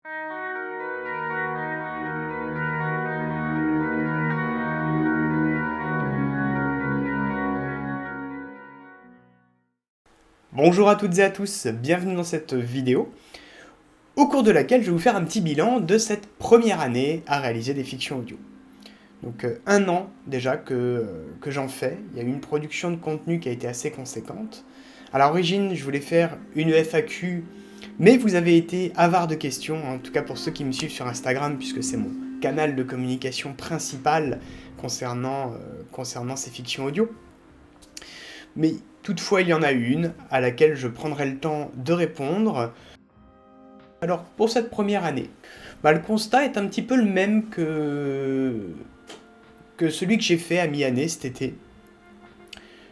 Bonjour à toutes et à tous, bienvenue dans cette vidéo, au cours de laquelle je vais vous faire un petit bilan de cette première année à réaliser des fictions audio. Donc un an déjà que j'en fais, il y a eu une production de contenu qui a été assez conséquente. À l'origine, je voulais faire une FAQ, mais vous avez été avare de questions, en tout cas pour ceux qui me suivent sur Instagram, puisque c'est mon canal de communication principal concernant ces fictions audio. Mais toutefois, il y en a une à laquelle je prendrai le temps de répondre. Alors, pour cette première année, le constat est un petit peu le même que celui que j'ai fait à mi-année cet été.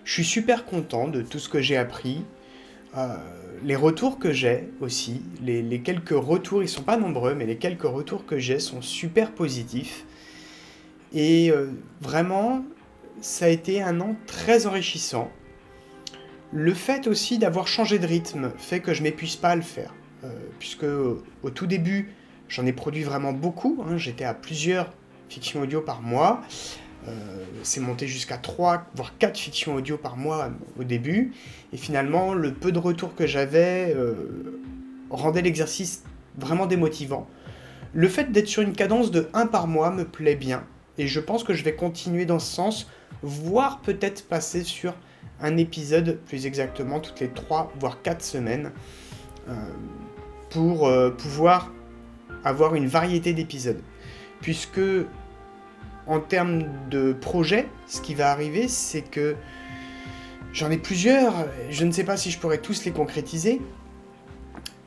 Je suis super content de tout ce que j'ai appris. Les retours que j'ai aussi, les quelques retours, ils sont pas nombreux, mais les quelques retours que j'ai sont super positifs. Et vraiment, ça a été un an très enrichissant. Le fait aussi d'avoir changé de rythme fait que je m'épuise pas à le faire, puisque au tout début, j'en ai produit vraiment beaucoup, j'étais à plusieurs fictions audio par mois, c'est monté jusqu'à 3, voire 4 fictions audio par mois au début, et finalement, le peu de retours que j'avais rendait l'exercice vraiment démotivant. Le fait d'être sur une cadence de 1 par mois me plaît bien, et je pense que je vais continuer dans ce sens, voire peut-être passer sur un épisode, plus exactement, toutes les 3 voire 4 semaines, pour pouvoir avoir une variété d'épisodes. Puisque, en termes de projet, ce qui va arriver, c'est que j'en ai plusieurs, je ne sais pas si je pourrais tous les concrétiser.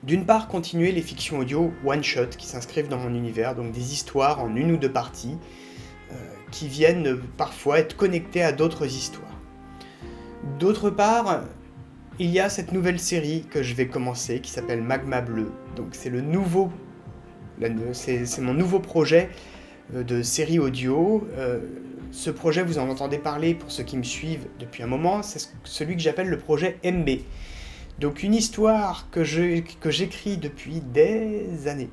D'une part, continuer les fictions audio one-shot qui s'inscrivent dans mon univers, donc des histoires en 1 ou 2 parties, qui viennent parfois être connectées à d'autres histoires. D'autre part, il y a cette nouvelle série que je vais commencer qui s'appelle Magma Bleu. Donc c'est mon nouveau projet de série audio. Ce projet, vous en entendez parler pour ceux qui me suivent depuis un moment, c'est celui que j'appelle le projet MB. Donc une histoire que j'écris depuis des années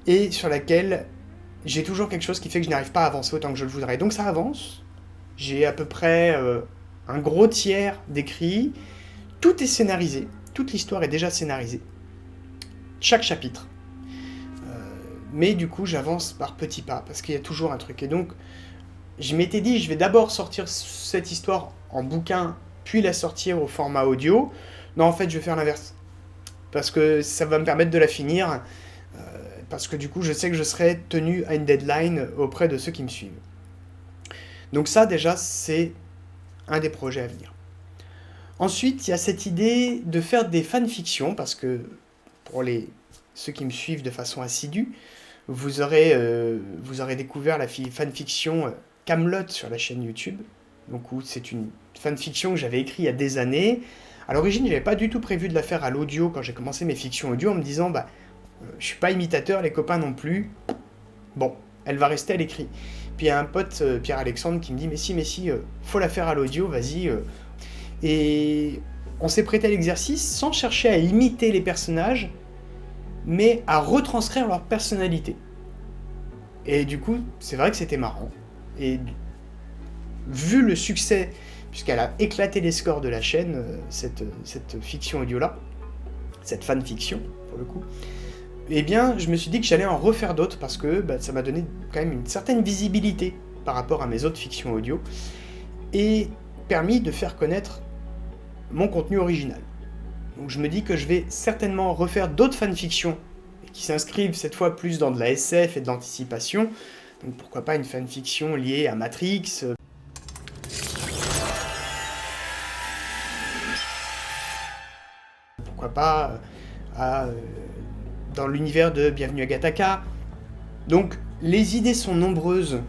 et sur laquelle j'ai toujours quelque chose qui fait que je n'arrive pas à avancer autant que je le voudrais. Donc ça avance. J'ai à peu près un gros tiers d'écrit, tout est scénarisé, toute l'histoire est déjà scénarisée, chaque chapitre. Mais du coup, j'avance par petits pas, parce qu'il y a toujours un truc. Et donc, je m'étais dit, je vais d'abord sortir cette histoire en bouquin, puis la sortir au format audio. Non, en fait, je vais faire l'inverse, parce que ça va me permettre de la finir, parce que du coup, je sais que je serai tenu à une deadline auprès de ceux qui me suivent. Donc ça, déjà, c'est un des projets à venir. Ensuite, il y a cette idée de faire des fanfictions, parce que pour ceux qui me suivent de façon assidue, vous aurez découvert la fanfiction Camelot sur la chaîne YouTube, donc où c'est une fanfiction que j'avais écrite il y a des années. À l'origine, je n'avais pas du tout prévu de la faire à l'audio quand j'ai commencé mes fictions audio, en me disant je suis pas imitateur, les copains non plus. Bon, elle va rester à l'écrit. Puis il y a un pote, Pierre-Alexandre, qui me dit mais si, faut la faire à l'audio, vas-y. Et on s'est prêté à l'exercice sans chercher à imiter les personnages, mais à retranscrire leur personnalité. Et du coup, c'est vrai que c'était marrant. Et vu le succès, puisqu'elle a éclaté les scores de la chaîne, cette fiction audio-là, cette fanfiction, pour le coup, eh bien, je me suis dit que j'allais en refaire d'autres parce que ça m'a donné quand même une certaine visibilité par rapport à mes autres fictions audio et permis de faire connaître mon contenu original. Donc je me dis que je vais certainement refaire d'autres fanfictions qui s'inscrivent cette fois plus dans de la SF et de l'anticipation. Donc pourquoi pas une fanfiction liée à Matrix, pourquoi pas dans l'univers de Bienvenue à Gattaca. Donc les idées sont nombreuses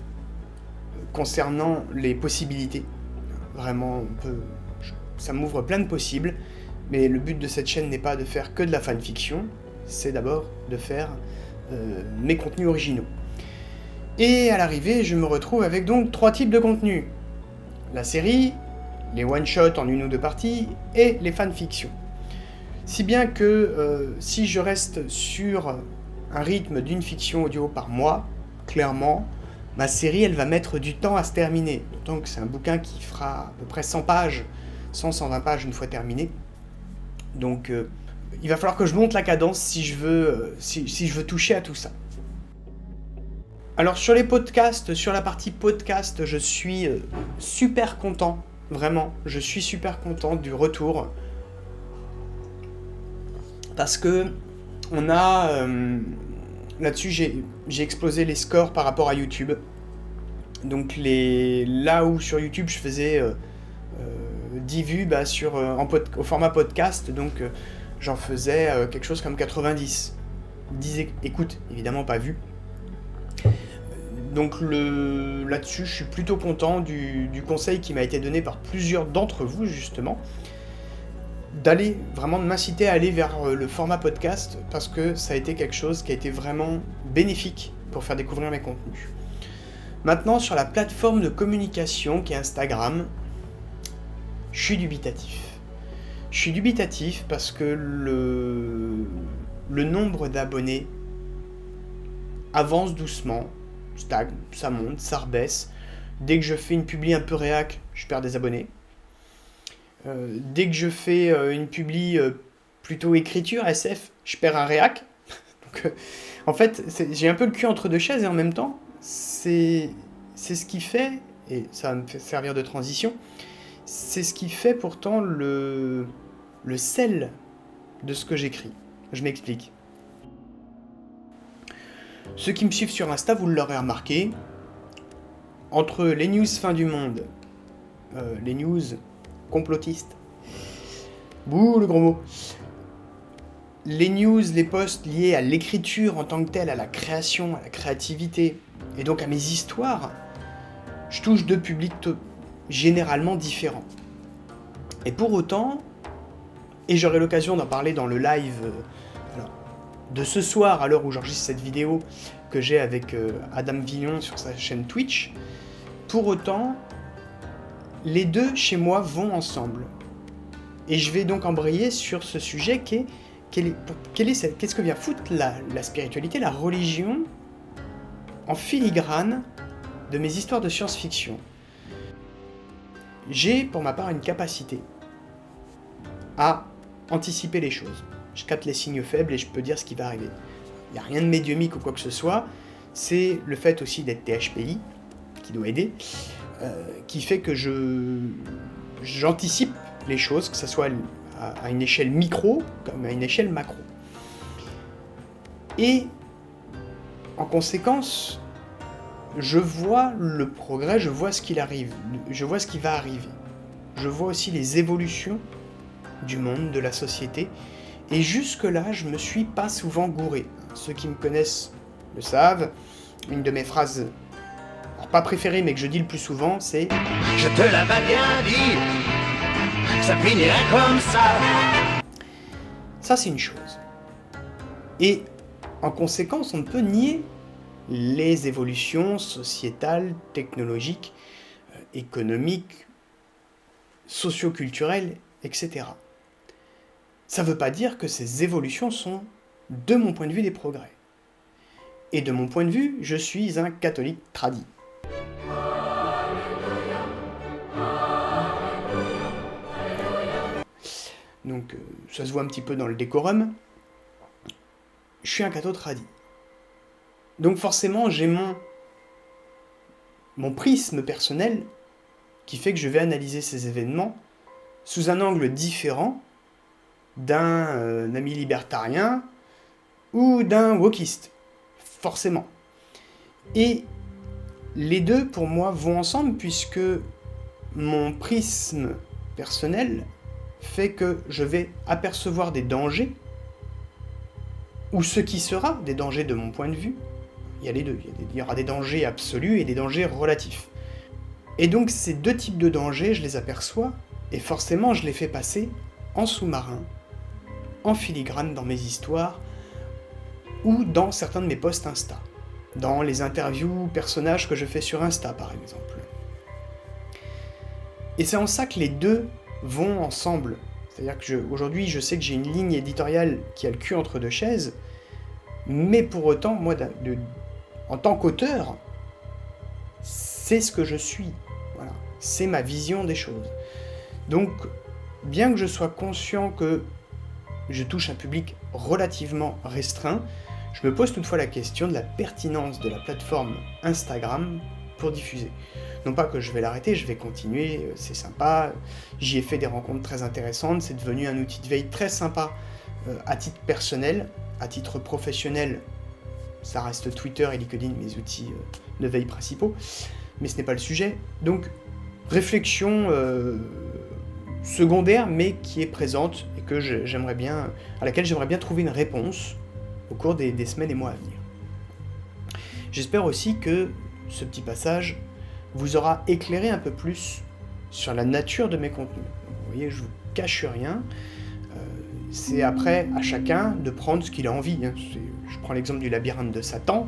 concernant les possibilités. Vraiment, ça m'ouvre plein de possibles, mais le but de cette chaîne n'est pas de faire que de la fanfiction, c'est d'abord de faire mes contenus originaux. Et à l'arrivée, je me retrouve avec donc 3 types de contenus. La série, les one-shots en 1 ou 2 parties, et les fanfictions. Si bien que si je reste sur un rythme d'une fiction audio par mois, clairement, ma série, elle va mettre du temps à se terminer. D'autant que c'est un bouquin qui fera à peu près 100 pages, 100-120 pages une fois terminé. Donc, il va falloir que je monte la cadence si je veux toucher à tout ça. Alors, sur les podcasts, sur la partie podcast, je suis super content. Vraiment, je suis super content du retour. Parce que on a... là-dessus, j'ai explosé les scores par rapport à YouTube. Donc là où sur YouTube je faisais 10 vues au format podcast, donc j'en faisais quelque chose comme 90. 10 écoutes, évidemment pas vues. Donc là-dessus, je suis plutôt content du conseil qui m'a été donné par plusieurs d'entre vous, justement, de m'inciter à aller vers le format podcast, parce que ça a été quelque chose qui a été vraiment bénéfique pour faire découvrir mes contenus. Maintenant, sur la plateforme de communication qui est Instagram, je suis dubitatif. Je suis dubitatif parce que le nombre d'abonnés avance doucement, stagne, ça monte, ça rebaisse. Dès que je fais une publi un peu réac, je perds des abonnés. Dès que je fais une publi plutôt écriture, SF, je perds un réac. Donc, en fait, j'ai un peu le cul entre deux chaises et en même temps, c'est ce qui fait, et ça va me servir de transition, c'est ce qui fait pourtant le sel de ce que j'écris. Je m'explique. Ceux qui me suivent sur Insta, vous l'aurez remarqué, entre les news fin du monde, les news complotistes, bouh le gros mot, les news, les posts liés à l'écriture en tant que telle, à la création, à la créativité, et donc à mes histoires, je touche deux publics généralement différents. Et pour autant, et j'aurai l'occasion d'en parler dans le live de ce soir, à l'heure où j'enregistre cette vidéo, que j'ai avec Adam Villon sur sa chaîne Twitch, pour autant, les deux chez moi vont ensemble. Et je vais donc embrayer sur ce sujet qu'est-ce que vient foutre la spiritualité, la religion, en filigrane de mes histoires de science-fiction. J'ai, pour ma part, une capacité à anticiper les choses. Je capte les signes faibles et je peux dire ce qui va arriver. Il n'y a rien de médiumique ou quoi que ce soit. C'est le fait aussi d'être THPI, qui doit aider, qui fait que j'anticipe les choses, que ce soit à une échelle micro comme à une échelle macro. Et en conséquence, je vois le progrès, je vois ce qu'il arrive, je vois ce qui va arriver. Je vois aussi les évolutions du monde, de la société. Et jusque-là, je me suis pas souvent gouré. Ceux qui me connaissent le savent. Une de mes phrases, alors pas préférée, mais que je dis le plus souvent, c'est « Je te l'avais bien dit, ça finirait comme ça ». Ça, c'est une chose. Et en conséquence, on ne peut nier les évolutions sociétales, technologiques, économiques, socio-culturelles, etc. Ça ne veut pas dire que ces évolutions sont, de mon point de vue, des progrès. Et de mon point de vue, je suis un catholique tradi. Donc, ça se voit un petit peu dans le décorum. Je suis un catho tradi. Donc forcément, j'ai mon prisme personnel qui fait que je vais analyser ces événements sous un angle différent d'un ami libertarien ou d'un wokiste. Forcément. Et les deux, pour moi, vont ensemble puisque mon prisme personnel fait que je vais apercevoir des dangers, ou ce qui sera des dangers de mon point de vue. Il y a les deux. Il y aura des dangers absolus et des dangers relatifs. Et donc ces deux types de dangers, je les aperçois, et forcément je les fais passer en sous-marin, en filigrane dans mes histoires, ou dans certains de mes posts Insta, dans les interviews personnages que je fais sur Insta par exemple. Et c'est en ça que les deux vont ensemble. C'est-à-dire que aujourd'hui, je sais que j'ai une ligne éditoriale qui a le cul entre deux chaises, Mais pour autant, moi, en tant qu'auteur, c'est ce que je suis. Voilà. C'est ma vision des choses. Donc, bien que je sois conscient que je touche un public relativement restreint, je me pose toutefois la question de la pertinence de la plateforme Instagram pour diffuser. Non pas que je vais l'arrêter, je vais continuer, c'est sympa, j'y ai fait des rencontres très intéressantes, c'est devenu un outil de veille très sympa à titre personnel, à titre professionnel, ça reste Twitter et LinkedIn, mes outils de veille principaux, mais ce n'est pas le sujet. Donc, réflexion secondaire, mais qui est présente et que à laquelle j'aimerais bien trouver une réponse au cours des semaines et mois à venir. J'espère aussi que ce petit passage vous aura éclairé un peu plus sur la nature de mes contenus. Donc, vous voyez, je vous cache rien. C'est après à chacun de prendre ce qu'il a envie. Je prends l'exemple du labyrinthe de Satan.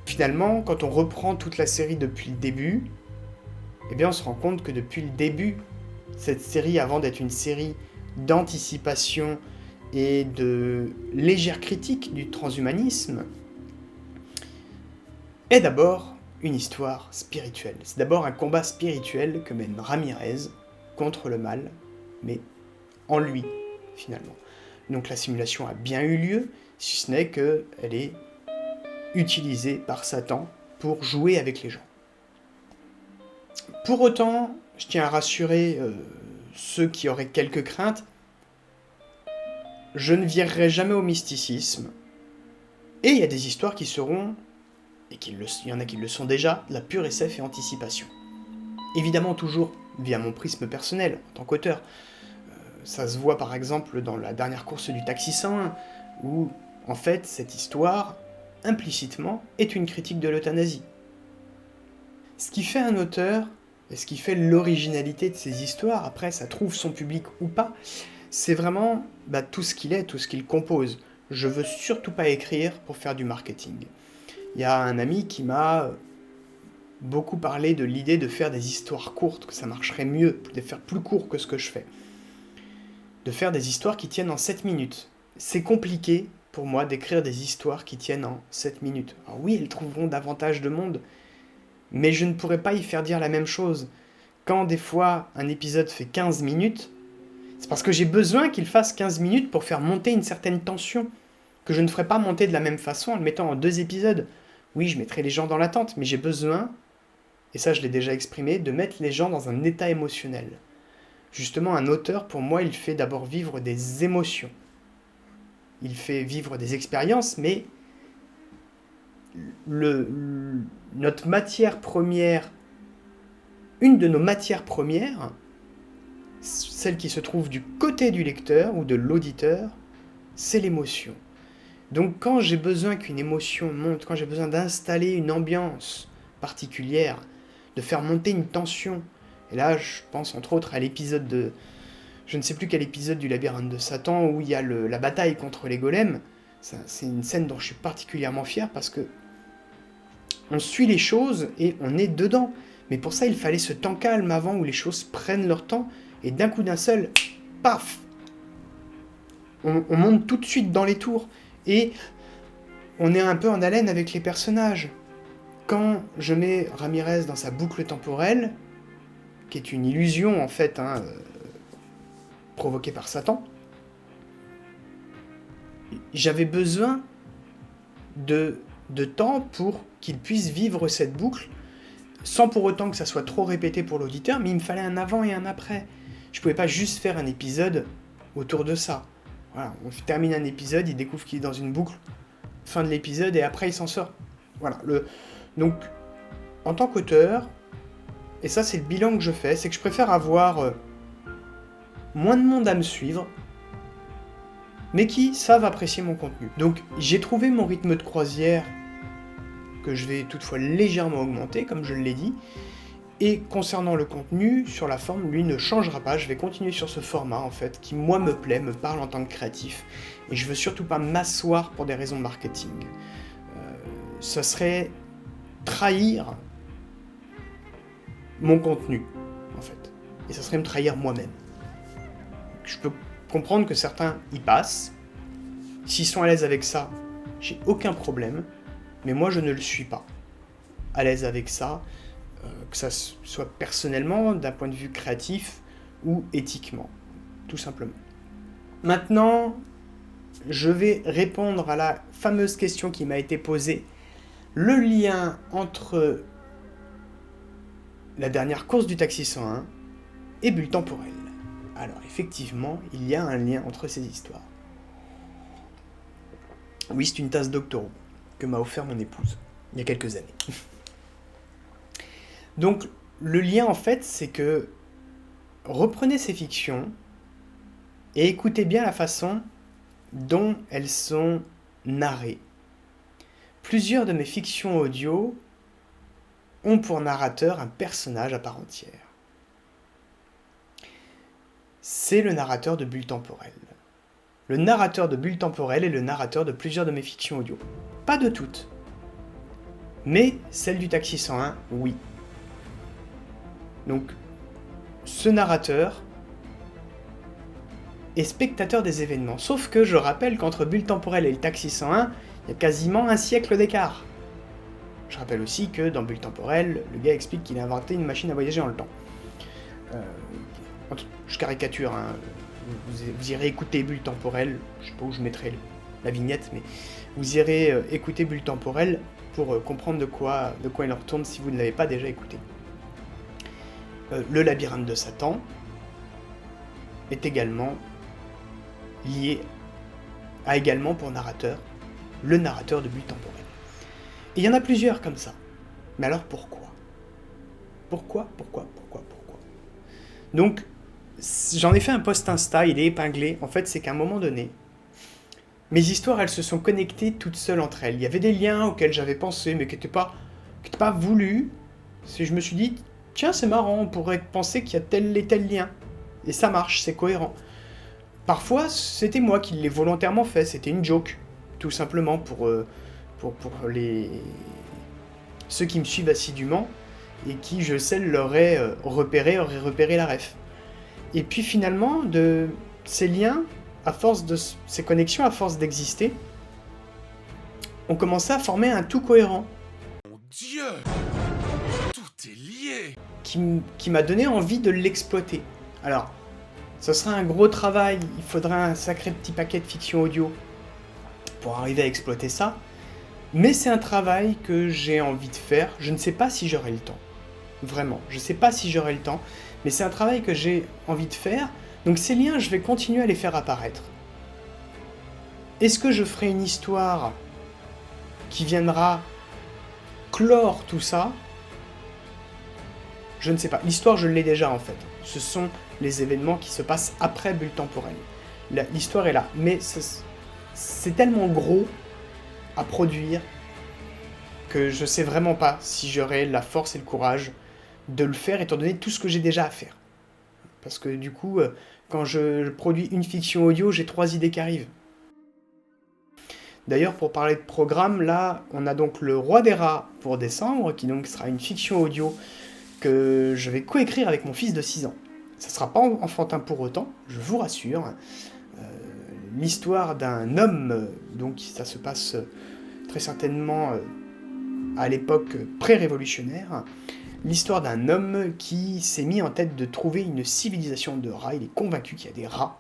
Finalement, quand on reprend toute la série depuis le début, eh bien on se rend compte que depuis le début, cette série, avant d'être une série d'anticipation et de légère critique du transhumanisme, est d'abord une histoire spirituelle. C'est d'abord un combat spirituel que mène Ramirez contre le mal, mais en lui, finalement. Donc la simulation a bien eu lieu, si ce n'est qu'elle est utilisée par Satan pour jouer avec les gens. Pour autant, je tiens à rassurer ceux qui auraient quelques craintes, je ne virerai jamais au mysticisme, et il y a des histoires qui seront, et il y en a qui le sont déjà, de la pure SF et anticipation. Évidemment toujours via mon prisme personnel, en tant qu'auteur. Ça se voit par exemple dans la dernière course du Taxi 101, où en fait cette histoire, implicitement, est une critique de l'euthanasie. Ce qui fait un auteur, et ce qui fait l'originalité de ses histoires, après ça trouve son public ou pas, c'est vraiment tout ce qu'il est, tout ce qu'il compose. Je veux surtout pas écrire pour faire du marketing. Il y a un ami qui m'a beaucoup parlé de l'idée de faire des histoires courtes, que ça marcherait mieux, de faire plus court que ce que je fais. De faire des histoires qui tiennent en 7 minutes. C'est compliqué pour moi d'écrire des histoires qui tiennent en 7 minutes. Alors oui, elles trouveront davantage de monde, mais je ne pourrais pas y faire dire la même chose. Quand des fois un épisode fait 15 minutes, c'est parce que j'ai besoin qu'il fasse 15 minutes pour faire monter une certaine tension, que je ne ferai pas monter de la même façon en le mettant en 2 épisodes. Oui, je mettrai les gens dans l'attente, mais j'ai besoin, et ça je l'ai déjà exprimé, de mettre les gens dans un état émotionnel. Justement, un auteur, pour moi, il fait d'abord vivre des émotions. Il fait vivre des expériences, mais notre matière première, une de nos matières premières, celle qui se trouve du côté du lecteur ou de l'auditeur, c'est l'émotion. Donc quand j'ai besoin qu'une émotion monte, quand j'ai besoin d'installer une ambiance particulière, de faire monter une tension, et là je pense entre autres à l'épisode de... Je ne sais plus quel épisode du labyrinthe de Satan où il y a la bataille contre les golems. C'est une scène dont je suis particulièrement fier parce que on suit les choses et on est dedans. Mais pour ça, il fallait ce temps calme avant où les choses prennent leur temps et d'un coup d'un seul, paf, on monte tout de suite dans les tours et on est un peu en haleine avec les personnages. Quand je mets Ramirez dans sa boucle temporelle, qui est une illusion en fait, provoquée par Satan, j'avais besoin de temps pour qu'il puisse vivre cette boucle, sans pour autant que ça soit trop répété pour l'auditeur, mais il me fallait un avant et un après. Je pouvais pas juste faire un épisode autour de ça. Voilà, on termine un épisode, il découvre qu'il est dans une boucle, fin de l'épisode, et après il s'en sort. Voilà. Donc, en tant qu'auteur, et ça c'est le bilan que je fais, c'est que je préfère avoir moins de monde à me suivre, mais qui savent apprécier mon contenu. Donc j'ai trouvé mon rythme de croisière, que je vais toutefois légèrement augmenter, comme je l'ai dit, et concernant le contenu, sur la forme, lui ne changera pas, je vais continuer sur ce format en fait, qui moi me plaît, me parle en tant que créatif, et je veux surtout pas m'asseoir pour des raisons de marketing. Ce serait trahir mon contenu, en fait, et ça serait me trahir moi-même. Je peux comprendre que certains y passent. S'ils sont à l'aise avec ça, j'ai aucun problème, mais moi je ne le suis pas à l'aise avec ça, que ça soit personnellement, d'un point de vue créatif ou éthiquement, tout simplement. Maintenant, je vais répondre à la fameuse question qui m'a été posée, le lien entre la dernière course du Taxi 101 et Bulle Temporelle. Alors effectivement, il y a un lien entre ces histoires. Oui, c'est une tasse Doctorow que m'a offert mon épouse il y a quelques années. Donc le lien en fait, c'est que reprenez ces fictions et écoutez bien la façon dont elles sont narrées. Plusieurs de mes fictions audio ont pour narrateur un personnage à part entière. C'est le narrateur de Bulle Temporelle. Le narrateur de Bulle Temporelle est le narrateur de plusieurs de mes fictions audio. Pas de toutes. Mais celle du Taxi 101, oui. Donc, ce narrateur est spectateur des événements. Sauf que je rappelle qu'entre Bulle Temporelle et le Taxi 101, il y a quasiment un siècle d'écart. Je rappelle aussi que dans Bulle Temporelle, le gars explique qu'il a inventé une machine à voyager dans le temps. Je caricature, hein. Vous irez écouter Bulle Temporelle, je sais pas où je mettrai la vignette, mais vous irez écouter Bulle Temporelle pour comprendre de quoi il en retourne si vous ne l'avez pas déjà écouté. Le labyrinthe de Satan est également lié à également pour narrateur le narrateur de Bulle Temporelle. Et il y en a plusieurs comme ça. Mais alors pourquoi ? Pourquoi ? Donc, j'en ai fait un post Insta, il est épinglé. En fait, c'est qu'à un moment donné, mes histoires, elles se sont connectées toutes seules entre elles. Il y avait des liens auxquels j'avais pensé, mais qui n'étaient pas voulus. Je me suis dit, tiens, c'est marrant, on pourrait penser qu'il y a tel et tel lien. Et ça marche, c'est cohérent. Parfois, c'était moi qui l'ai volontairement fait, c'était une joke. Tout simplement pour ceux qui me suivent assidûment et qui, je sais, l'auraient repéré la ref. Et puis finalement, de ces liens, à force de ces connexions, à force d'exister, ont commencé à former un tout cohérent. Mon Dieu, tout est lié. Qui m'a donné envie de l'exploiter. Alors, ce sera un gros travail, il faudra un sacré petit paquet de fiction audio pour arriver à exploiter ça, mais c'est un travail que j'ai envie de faire. Je ne sais pas si j'aurai le temps. Vraiment, je ne sais pas si j'aurai le temps, mais c'est un travail que j'ai envie de faire, donc ces liens, je vais continuer à les faire apparaître. Est-ce que je ferai une histoire qui viendra clore tout ça ? Je ne sais pas. L'histoire, je l'ai déjà en fait. Ce sont les événements qui se passent après Bulle Temporelle. L'histoire est là, mais c'est tellement gros à produire que je sais vraiment pas si j'aurai la force et le courage de le faire étant donné tout ce que j'ai déjà à faire. Parce que du coup, quand je produis une fiction audio, j'ai 3 idées qui arrivent. D'ailleurs, pour parler de programme, là, on a donc Le Roi des Rats pour décembre, qui donc sera une fiction audio que je vais coécrire avec mon fils de 6 ans. Ça sera pas enfantin pour autant, je vous rassure. L'histoire d'un homme, donc ça se passe très certainement à l'époque pré-révolutionnaire, l'histoire d'un homme qui s'est mis en tête de trouver une civilisation de rats. Il est convaincu qu'il y a des rats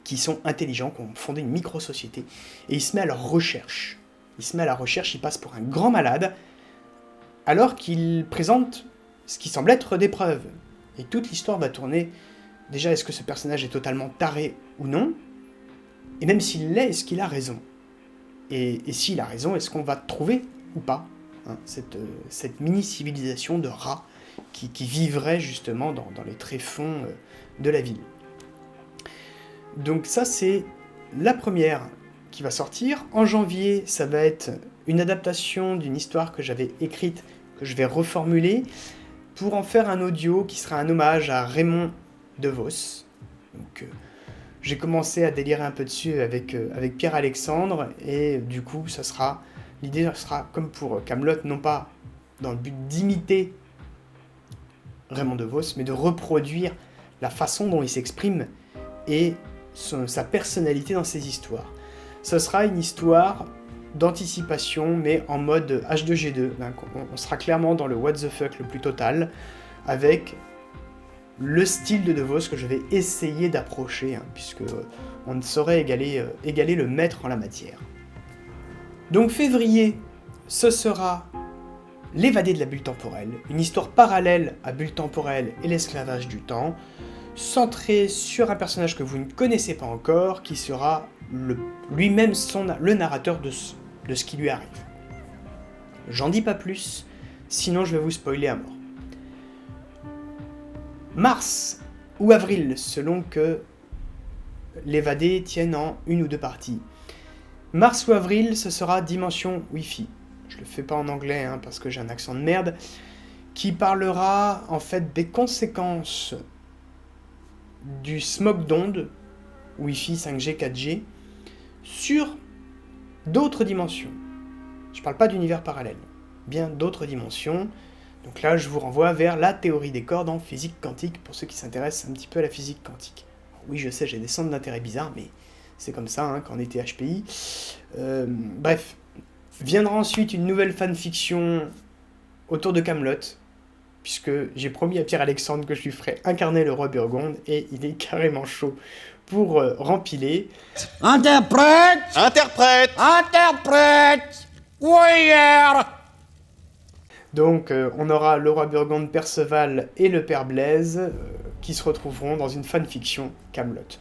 qui sont intelligents, qui ont fondé une micro-société, et il se met à leur recherche. Il passe pour un grand malade, alors qu'il présente ce qui semble être des preuves. Et toute l'histoire va tourner, déjà, est-ce que ce personnage est totalement taré ou non ? Et même s'il l'est, est-ce qu'il a raison ? Et s'il a raison, est-ce qu'on va trouver ou pas cette mini-civilisation de rats qui vivrait justement dans les tréfonds de la ville. Donc ça, c'est la première qui va sortir. En janvier, ça va être une adaptation d'une histoire que j'avais écrite, que je vais reformuler, pour en faire un audio qui sera un hommage à Raymond DeVos. Donc, j'ai commencé à délirer un peu dessus avec Pierre-Alexandre, et du coup, l'idée sera comme pour Kaamelott, non pas dans le but d'imiter Raymond DeVos, mais de reproduire la façon dont il s'exprime et sa personnalité dans ses histoires. Ce sera une histoire d'anticipation, mais en mode H2G2. Donc, on sera clairement dans le what the fuck le plus total, avec le style de DeVos que je vais essayer d'approcher, hein, puisque on ne saurait égaler le maître en la matière. Donc février, ce sera L'évadé de la bulle temporelle, une histoire parallèle à Bulle temporelle et l'esclavage du temps, centrée sur un personnage que vous ne connaissez pas encore, qui sera lui-même le narrateur de ce qui lui arrive. J'en dis pas plus, sinon je vais vous spoiler à mort. Mars ou avril, selon que l'évadé tienne en une ou deux parties. Mars ou avril, ce sera Dimension Wi-Fi. Je le fais pas en anglais hein, parce que j'ai un accent de merde, qui parlera en fait des conséquences du smog d'ondes, Wi-Fi, 5G, 4G, sur d'autres dimensions. Je parle pas d'univers parallèle, bien d'autres dimensions. Donc là, je vous renvoie vers la théorie des cordes en physique quantique, pour ceux qui s'intéressent un petit peu à la physique quantique. Alors oui, je sais, j'ai des centres d'intérêt bizarres, mais c'est comme ça hein, quand on était HPI. Bref. Viendra ensuite une nouvelle fanfiction autour de Kaamelott, puisque j'ai promis à Pierre-Alexandre que je lui ferais incarner le roi Burgonde, et il est carrément chaud pour rempiler. Interprète! Interprète! Interprète! Warrior! Donc on aura le roi Burgonde, Perceval et le père Blaise qui se retrouveront dans une fanfiction Kaamelott.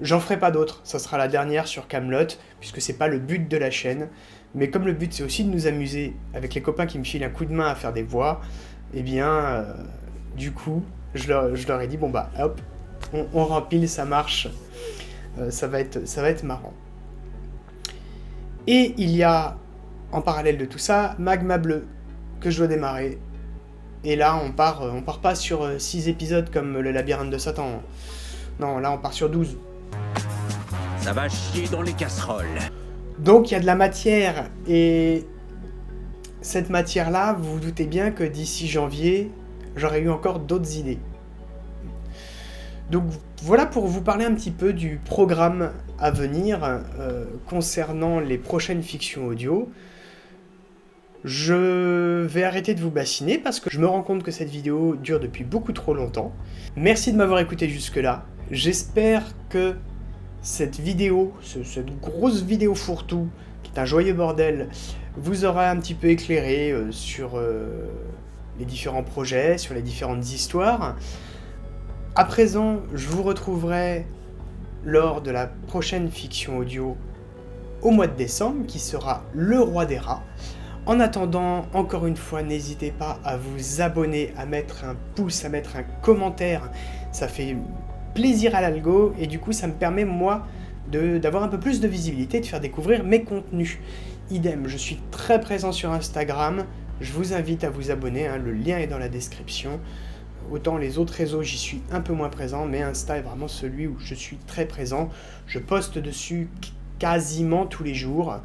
J'en ferai pas d'autres, ça sera la dernière sur Kaamelott, puisque c'est pas le but de la chaîne. Mais comme le but c'est aussi de nous amuser avec les copains qui me filent un coup de main à faire des voix, eh bien, du coup, je leur ai dit, bon bah, hop, on rempile, ça marche, ça va être marrant. Et il y a, en parallèle de tout ça, Magma Bleu, que je dois démarrer. Et là, on part pas sur 6 épisodes comme le labyrinthe de Satan. Non, là, on part sur 12. Ça va chier dans les casseroles. Donc il y a de la matière, et cette matière-là, vous vous doutez bien que d'ici janvier, j'aurai eu encore d'autres idées. Donc voilà pour vous parler un petit peu du programme à venir concernant les prochaines fictions audio. Je vais arrêter de vous bassiner parce que je me rends compte que cette vidéo dure depuis beaucoup trop longtemps. Merci de m'avoir écouté jusque-là. J'espère que cette vidéo, cette grosse vidéo fourre-tout, qui est un joyeux bordel, vous aura un petit peu éclairé sur les différents projets, sur les différentes histoires. À présent, je vous retrouverai lors de la prochaine fiction audio au mois de décembre, qui sera Le Roi des Rats. En attendant, encore une fois, n'hésitez pas à vous abonner, à mettre un pouce, à mettre un commentaire. Ça fait plaisir à l'algo, et du coup ça me permet moi d'avoir un peu plus de visibilité, de faire découvrir mes contenus. Idem, je suis très présent sur Instagram, je vous invite à vous abonner, hein, le lien est dans la description. Autant les autres réseaux j'y suis un peu moins présent, mais Insta est vraiment celui où je suis très présent. Je poste dessus quasiment tous les jours,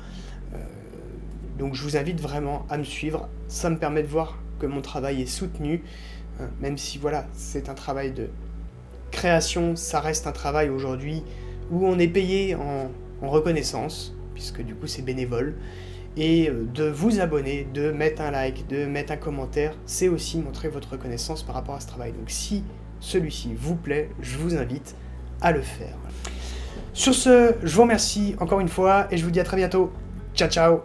donc je vous invite vraiment à me suivre. Ça me permet de voir que mon travail est soutenu, même si voilà, c'est un travail de création, ça reste un travail aujourd'hui où on est payé en reconnaissance, puisque du coup c'est bénévole, et de vous abonner, de mettre un like, de mettre un commentaire, c'est aussi montrer votre reconnaissance par rapport à ce travail. Donc si celui-ci vous plaît, je vous invite à le faire. Sur ce, je vous remercie encore une fois, et je vous dis à très bientôt. Ciao ciao.